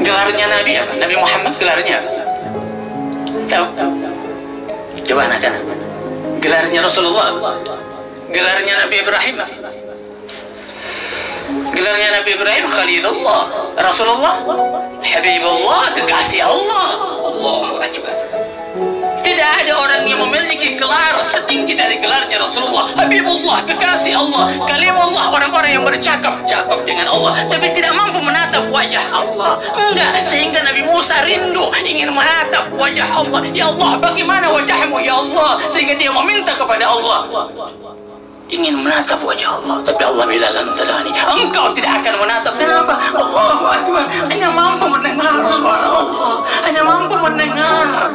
Gelarnya Nabi apa? Nabi Muhammad gelarnya apa? Tahu? Coba anak-anak. Gelarnya Rasulullah apa? Gelarnya Nabi Ibrahim apa? Gelarnya Nabi Ibrahim Khalilullah. Rasulullah Habibullah, kekasih Allah. Allahu Akbar. Tidak ada orang yang memiliki gelar setinggi dari gelarnya Rasulullah. Habibullah, kekasih Allah. Kalimullah, orang-orang yang bercakap-cakap dengan Allah tapi tidak mampu menatap wajah Allah. Enggak, sehingga Nabi Musa rindu ingin menatap wajah Allah. Ya Allah, bagaimana wajahmu ya Allah? Sehingga dia meminta kepada Allah, ingin menatap wajah Allah. Tapi Allah bilang, lan tarani, engkau tidak akan menatap. Kenapa? Allahu Akbar, hanya mampu mendengar suara Allah, hanya mampu mendengar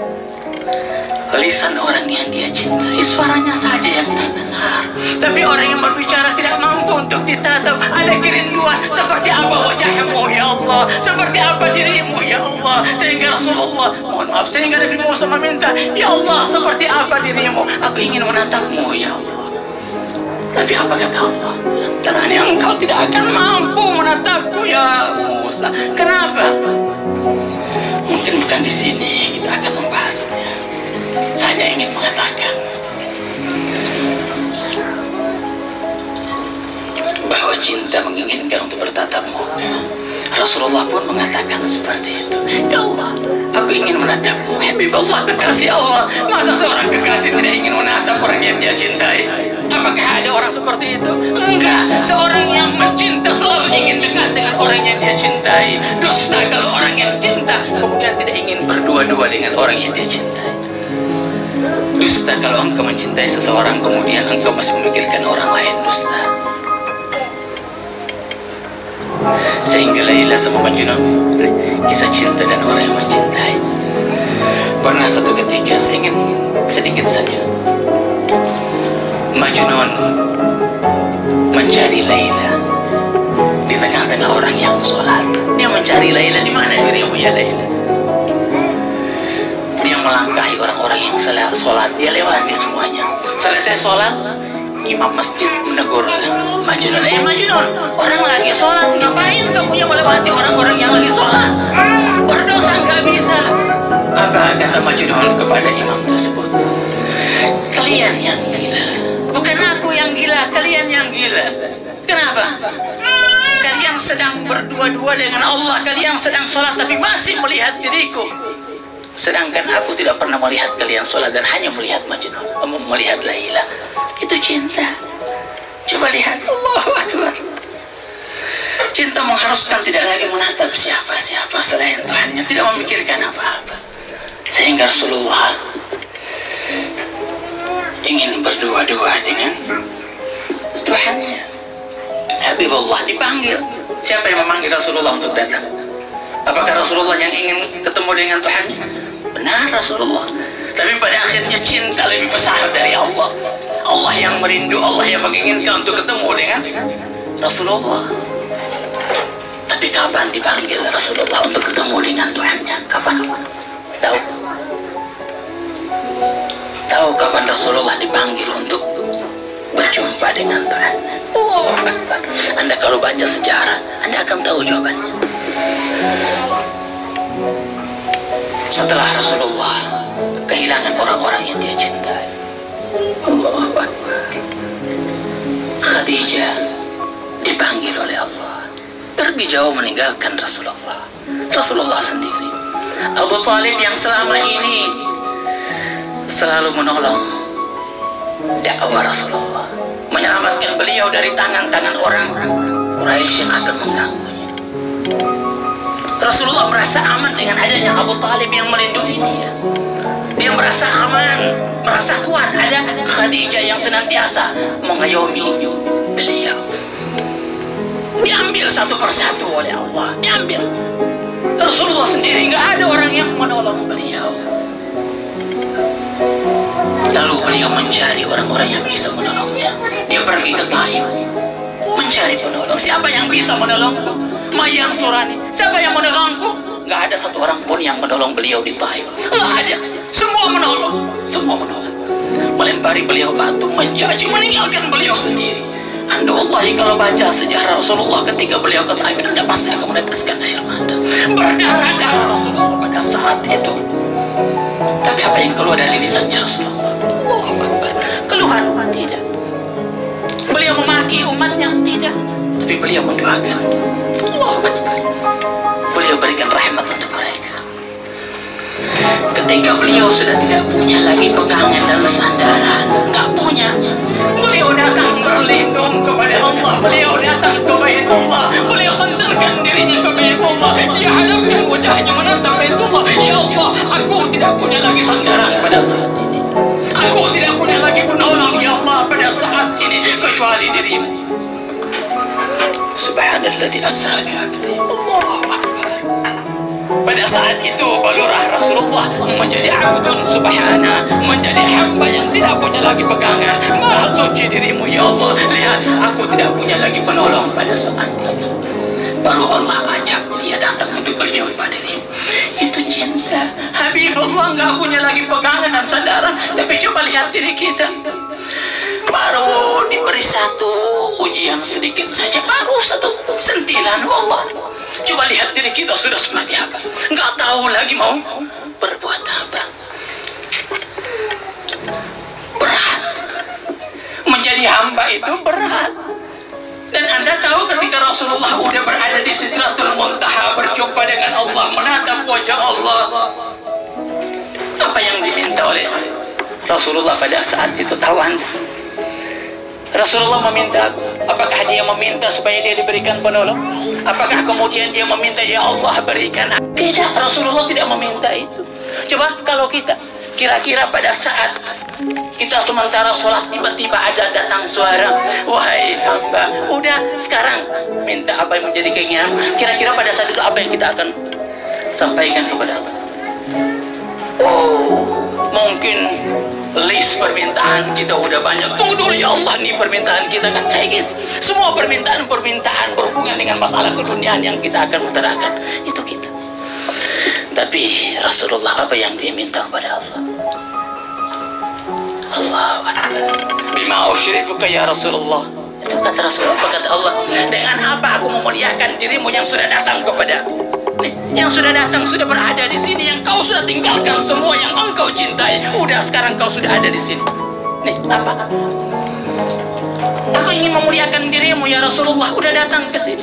lisan orang yang dia cintai, suaranya saja yang terdengar. Tapi orang yang berbicara tidak mampu untuk ditatap. Ada kerinduan, seperti apa wajahmu ya Allah, seperti apa dirimu ya Allah. Sehingga Rasulullah, mohon maaf, sehingga Nabi Musa meminta, ya Allah, seperti apa dirimu, aku ingin menatapmu ya Allah. Tapi apa kata Allah? Lantaran engkau tidak akan mampu menatapku ya Musa. Kenapa? Mungkin bukan di sini kita akan membahasnya. Saya ingin mengatakan bahwa cinta menginginkan untuk bertatap muka. Rasulullah pun mengatakan seperti itu. Ya Allah, aku ingin menatapmu. Habibullah, kekasih Allah. Masa seorang kekasih tidak ingin menatap orang yang dia cintai? Apakah ada orang seperti itu? Enggak. Seorang yang mencinta selalu ingin dekat dengan orang yang dia cintai. Dusta kalau orang yang cinta kemudian tidak ingin berdua-dua dengan orang yang dia cintai. Dusta kalau engkau mencintai seseorang kemudian engkau masih memikirkan orang lain. Dusta. Sehingga Laila sama Majnun, kisah cinta dan orang yang mencintai. Pernah satu ketika, saya ingin sedikit saja, Majnun mencari Laila di tengah-tengah orang yang sholat. Dia mencari Laila, di mana dirimu ya Laila? Dia melangkahi orang-orang yang sholat, dia lewati semuanya. Selesai sholat, imam masjid menegur Majnun, Majnun, orang lagi sholat, ngapain kamu yang melewati orang-orang yang lagi sholat? Berdosa nggak bisa. Apa kata Majnun kepada imam tersebut? Kalian yang gila, bukan aku yang gila, kalian yang gila. Kenapa? Kalian sedang berdua-dua dengan Allah, kalian sedang sholat tapi masih melihat diriku. Sedangkan aku tidak pernah melihat kalian sholat dan hanya melihat Majnun, melihat Laila. Itu cinta. Coba lihat, Allahu Akbar. Cinta mengharuskan tidak lagi menatap siapa-siapa selain Tuhannya, tidak memikirkan apa-apa. Sehingga Rasulullah ingin berdua-dua dengan Tuhannya. Habibullah dipanggil. Siapa yang memanggil Rasulullah untuk datang? Apakah Rasulullah yang ingin ketemu dengan Tuhannya? Benar, Rasulullah. Tapi pada akhirnya cinta lebih besar dari Allah. Allah yang merindu, Allah yang menginginkan untuk ketemu dengan Rasulullah. Tapi kapan dipanggil Rasulullah untuk ketemu dengan Tuhannya? Kapan? Tahu? Tahu kapan Rasulullah dipanggil untuk berjumpa dengan Tuhannya? Oh, Anda kalau baca sejarah, Anda akan tahu jawabannya. Setelah Rasulullah kehilangan orang-orang yang dia cintai, Allahu Akbar, Khadijah dipanggil oleh Allah, pergi jauh meninggalkan Rasulullah. Rasulullah sendiri, Abu Thalib yang selama ini selalu menolong dakwah Rasulullah, menyelamatkan beliau dari tangan-tangan orang Quraisy yang akan mengganggunya. Rasulullah merasa aman dengan adanya Abu Thalib yang melindungi dia. Dia merasa aman, merasa kuat. Ada Khadijah yang senantiasa mengayomi beliau. Diambil satu persatu oleh Allah, diambil. Rasulullah sendiri nggak ada orang yang menolong beliau. Lalu beliau mencari orang-orang yang bisa menolongnya. Dia pergi ke Taif mencari penolong. Siapa yang bisa menolongku? Mayang Surani. Siapa yang menolongku? Nggak ada satu orang pun yang menolong beliau di Taif. Nggak ada. Semua menolong. Semua menolong. Melempari beliau batu, mencaci, meninggalkan beliau sendiri. Anda wallahi kalau baca sejarah Rasulullah ketika beliau ke Taif, Anda pasti akan meneteskan air mata. Berdarah saat itu. Tapi apa yang keluar dari lisannya Rasulullah? Allahu Akbar. Keluhan? Tidak. Beliau memaki umatnya? Tidak. Tapi beliau mendoakan. Allahu Akbar. Beliau berikan rahmat untuk mereka. Ketika beliau sudah tidak punya lagi pegangan dan sandaran, nggak punya, beliau datang berlindung kepada Allah. Beliau datang ke Baitullah. Beliau sandarkan dirinya ke Baitullah. Dia hadapkan wajahnya menatap Baitullah. Ya Allah, aku tidak punya lagi sandaran pada saat ini. Aku tidak punya lagi penolong, ya Allah, pada saat ini kecuali dirimu. Subhanalladzi asra bi 'abdihi. Allahu Akbar. Pada saat itu balurah Rasulullah menjadi abdun subhana, menjadi hamba yang tidak punya lagi pegangan. Maha suci dirimu ya Allah. Lihat, aku tidak punya lagi penolong pada saat itu. Baru Allah ajak dia datang untuk berjumpa dirimu. Itu cinta. Habibullah nggak punya lagi pegangan dan sandaran. Tapi coba lihat diri kita. Baru diberi satu ujian sedikit saja, baru satu sentilan Allah. Coba lihat diri kita sudah seperti apa. Nggak tahu lagi mau berbuat apa. Berat. Menjadi hamba itu berat. Dan Anda tahu ketika Rasulullah udah berada di Sidratul Muntaha, berjumpa dengan Allah, menatap wajah Allah, apa yang diminta oleh Rasulullah pada saat itu? Tahu Anda? Rasulullah meminta, apakah dia meminta supaya dia diberikan penolong? Apakah kemudian dia meminta, ya Allah berikan? Tidak, Rasulullah tidak meminta itu. Coba kalau kita, kira-kira pada saat kita sementara sholat, tiba-tiba ada datang suara, wahai hamba, udah sekarang minta apa yang menjadi keinginan. Kira-kira pada saat itu apa yang kita akan sampaikan kepada Allah? Oh, mungkin list permintaan kita udah banyak. Tunggu dulu ya Allah, nih permintaan kita kan kayak gitu. Semua permintaan berhubungan dengan masalah keduniaan yang kita akan utarakan itu kita. Tapi Rasulullah apa yang dia minta kepada Allah? Allahu Akbar. Bima usyrifuka ya Rasulullah. Itu kata Rasulullah, kata Allah, dengan apa aku memuliakan dirimu yang sudah datang kepada aku? Yang sudah datang, sudah berada di sini, yang kau sudah tinggalkan semua yang engkau cintai, udah sekarang kau sudah ada di sini. Nih, apa? Aku ingin memuliakan dirimu ya Rasulullah, udah datang ke sini.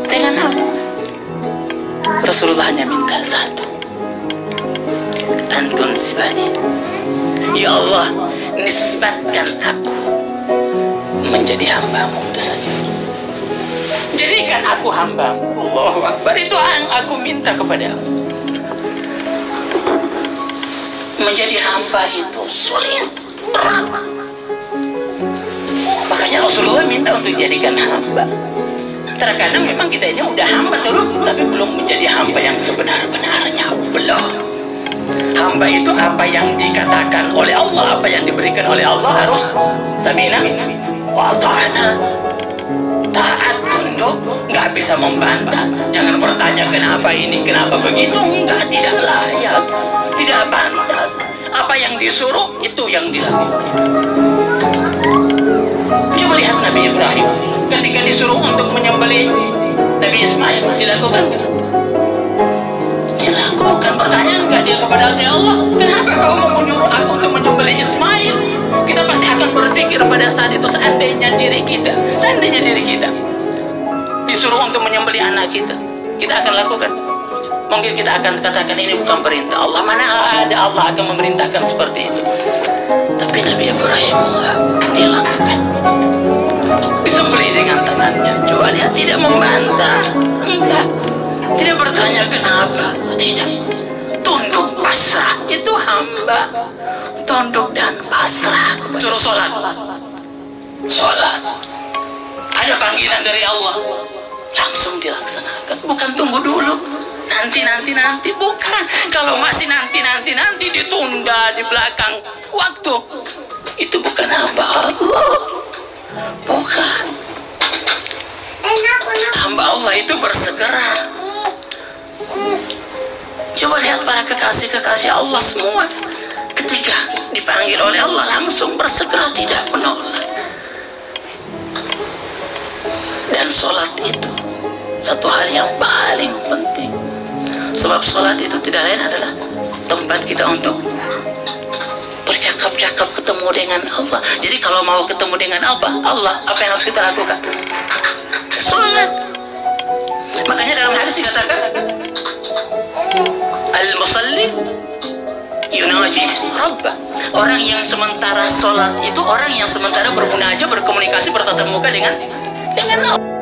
Dengan apa? Rasulullah hanya minta satu. Antun sibani. Ya Allah, nisbatkan aku menjadi hamba-Mu, itu saja. Jadikan aku hamba. Allahu Akbar. Itu yang aku minta kepadamu. Menjadi hamba itu sulit, berat. Makanya Rasulullah minta untuk jadikan hamba. Terkadang memang kita ini udah hamba terus, tapi belum menjadi hamba yang sebenar-benarnya. Belum. Hamba itu apa yang dikatakan oleh Allah, apa yang diberikan oleh Allah harus sami'na wa ata'na. Taat, tunduk, nggak bisa membantah. Jangan bertanya kenapa ini, kenapa begitu. Enggak, tidak layak, tidak pantas. Apa yang disuruh itu yang dilakukan. Coba lihat Nabi Ibrahim ketika disuruh untuk menyembelih Nabi Ismail, dilakukan. Dilakukan. Bertanya enggak dia kepada Allah, kenapa kau mau menyuruh aku untuk menyembelih Ismail? Kita pasti akan berpikir pada saat itu, seandainya diri kita disuruh untuk menyembelih anak kita akan lakukan. Mungkin kita akan katakan ini bukan perintah Allah. Mana ada Allah akan memerintahkan seperti itu. Tapi Nabi Ibrahim dia lakukan. Disembelih dengan tangannya. Coba lihat, tidak membantah, enggak, tidak bertanya kenapa, tidak. Tunduk pasrah, itu hamba. Tunduk dan pasrah. Suruh sholat. Ada panggilan dari Allah, langsung dilaksanakan. Bukan tunggu dulu, nanti. Bukan. Kalau masih nanti ditunda di belakang waktu, itu bukan hamba Allah. Bukan. Hamba Allah itu bersegera. Coba lihat para kekasih Allah semua, ketika dipanggil oleh Allah langsung bersegera, tidak menolak. Dan sholat itu satu hal yang paling penting. Sebab sholat itu tidak lain adalah tempat kita untuk bercakap-cakap, ketemu dengan Allah. Jadi kalau mau ketemu dengan Allah, apa yang harus kita lakukan? Sholat. Makanya dalam hadis dikatakan, al-musalli yunaji rabbah. Orang yang sementara sholat itu orang yang sementara bermunajat, berkomunikasi, bertatap muka dengan Allah.